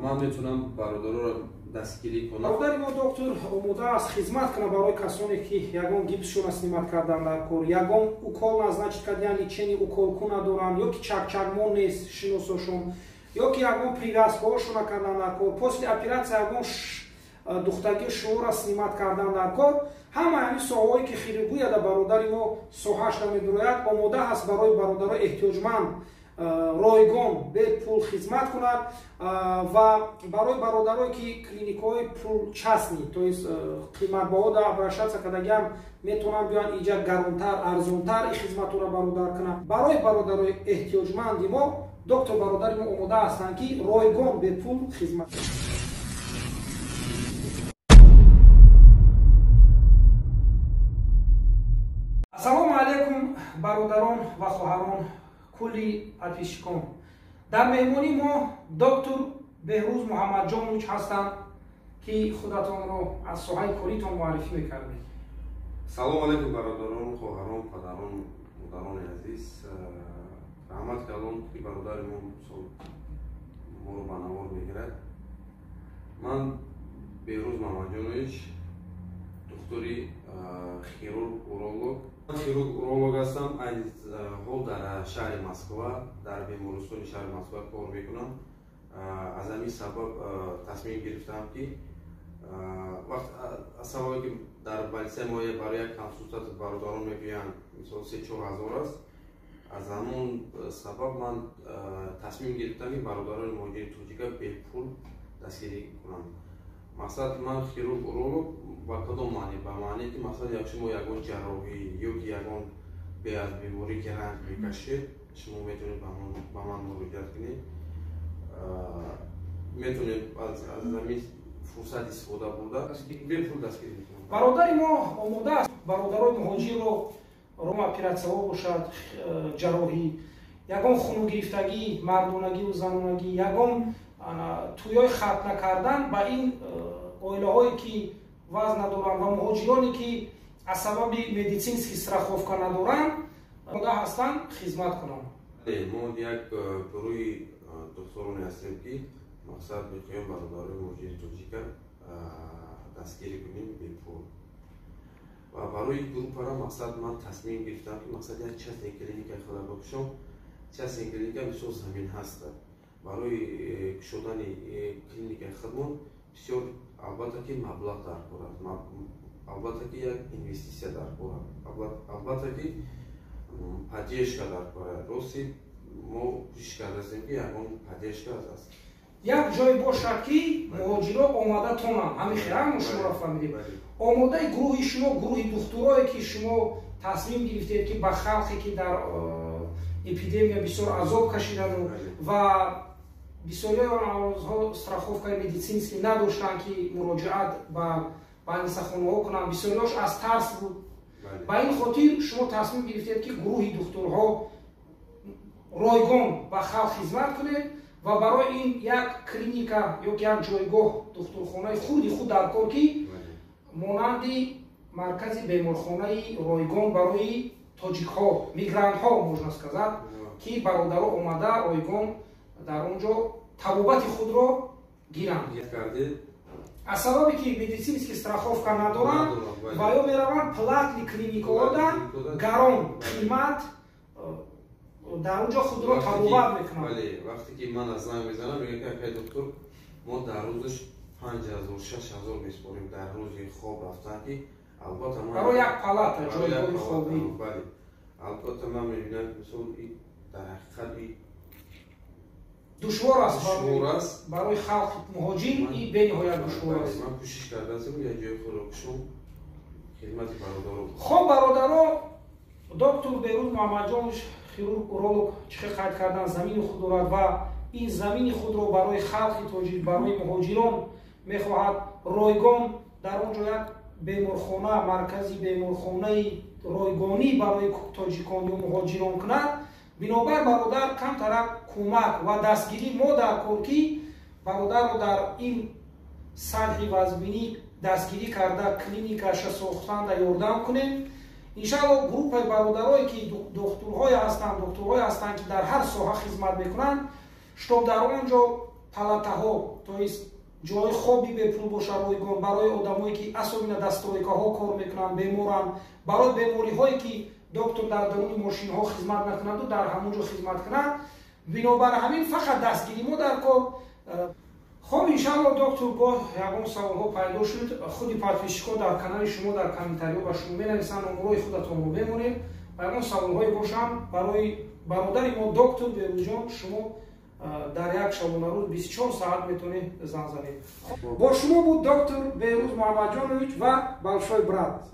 من میتونم برادرها رو دستگیری کنم. برادر ما دکتر آماده است خدمت کنه برای کسانی که یگان گیپسشون سنیمت کردن در کار، یگان اوکال نازначit کردن лечение уколку ندارن یا که чак-чакмон نیست شناساشون یا که یگان привязкаошون کردن در کار، после операции یگان دختگی شعور سنیمت کردن در کار، همه همین سوالایی که خیرگوی در برادر ما سوهاش نمیدروید آماده است برای برادرای احتیاجمند رایگان به پول خدمت کند و برای برادرایی که کلینیک‌های پول چسنی то есть قیمت باها در обращаться کردگی میتونن بیان اینجا گرانتر ارزانتر این خدمت‌ها را برادر کنند. برای برادرای احتیاجمند ما دکتر برادر ما آماده هستند که رایگان به پول خدمت السلام علیکم برادران و خواهران کلی подписчикон. در مهمانی ما دکتر بهروز محمد جانوچ هستند که خودتان را از ساحه کاریتان معرفی می‌کنید. سلام علیکم برادران، خواهران، پدران، مادران عزیز. رحمت کردم که برادرمون ما رو به نوار میگیرد. من بهروز محمد جانوچ دکتری خیرورگ اورولوگ خیرورگ هستم. از حال در شهر مسکو در بیمارستان شهر مسکو کار میکنم. از همین سبب تصمیم گرفتم که وقت از سببی که در بلسه ما برای یک کنسولتات برادران میگویند مثلا 3-4 هزار است، از همون سبب من تصمیم گرفتم که برادران مهاجر توجیه به پول دستگیری کنم. مقصد من خیرورگ اورولوگ با کدام معنی؟ به معنی که مثلا یک شما یگان جراحی یا که یگان به از بیماری که رنج میکشید شما میتونید به من مراجعه کنید. میتونید از همین فرصت استفاده برده به پول دستگیری کنید. برادر ما آماده است برادرای مهاجر رو روم اپراتسیا باشد، جراحی، یگان خون گرفتگی، مردانگی و زنانگی، یگان تویای ختنه کردن با این اویله هایی که وزن ندارن و مهاجرانی که از سبب مدیسینسکی страховка ندارن آماده هستند خدمت کنند. ما یک گروه دکتران هستیم که مقصد میخوایم برادران مهاجر توجیه دستگیری کنیم به پول. و برای گروه را مقصد من تصمیم گرفتم که مقصد یک چست کلینیک خدا بکشم. چست کلینیک بسیار زمین هست. برای شدن کلینیک خدمات بسیار البته که مبلغ در کار است، البته که یک اینوستیسیا در کار است، البته که پادیشگاه در کار است. راستی ما کوشش کردیم که یگان پادیشگاه است. یک جای باشد که مهاجرا آماده تونن همین خیلی شما را فهمیدید. آماده گروه شما گروه دکترایی که شما تصمیم گرفتید که با خلقی که در اپیدمیا بسیار عذاب کشیدن و بسیاری آنها страховка медицинский نداشتند که مراجعت به بندیخانه‌ها کنند. بسیاریش از ترس بود. با این خاطر شما تصمیم گرفتید که گروه دکترها رایگان به خلق خدمت کنید و برای این یک کلینیکا یا یک جایگاه دکترخانه خود در کار که مانند مرکز بیمارخانه رایگان برای تاجیک ها میگرانت ها можна сказать که برادرها آمده رایگان در اونجا طبابت خود را گیرند. از سببی که مدیسینسکی страховка ندارند و یا میروند платні کلینیک‌ها در گران قیمت در اونجا خود را طبابت میکنند. ولی وقتی که من از زنگ میزنم میگه که دکتر ما در روزش 5000-6000 میسپاریم در روز خواب رفتن که البته من برای یک پالات جایگاه خوابی. بله البته من میبینم مثلا در حقیقت دشوار است برای خلق مهاجر این به نهایت دشوار است. من کوشش کردم یک جای خودم خدمت برادران. خب برادرها دکتر بهروز محمد جانوچ خیرورگ اورولوگ چه قید کردن زمین خود دارد و این زمین خود را برای خلق تاجیک برای مهاجران میخواهد رایگان در اونجا یک بیمارخانه مرکزی بیمارخانه رایگانی برای تاجیکان یا مهاجران کند. بنابر برادر کمتر کمک و دستگیری ما در کار که برادر را در این سطح وضعبینی دستگیری کرده کلینیکش ساختن یاردم کنیم. انشاءالله گروه برادرایی که دکترهای هستند که در هر ساحه خدمت میکنند شتاب در آنجا палатаҳо, то есть ҷои хоби бепул боша ройгон барои одамое ки асобина дастройкаҳо кор мекунанд, беморанд, барои бемориҳое ки доктор дар даруни мошинҳо хизмат накунанду дар ҳамон ҷо хизмат кунанд. Бинобар ҳамин фақат дастгирӣ мо дар кор. خب انشاءالله دکتر با یکم سوال ها پیدا شد. خودی پادپیشکا در کانال شما در کامنتاری ها شما بنویسن نمره خودتون رو بمونید و یکم سوال های باشم برای برادر ما دکتر بهروز جان شما در یک شبانه روز 24 ساعت میتونید زنگ زنید. با شما بود دکتر بهروز محمد جانویچ و بالشوی برات.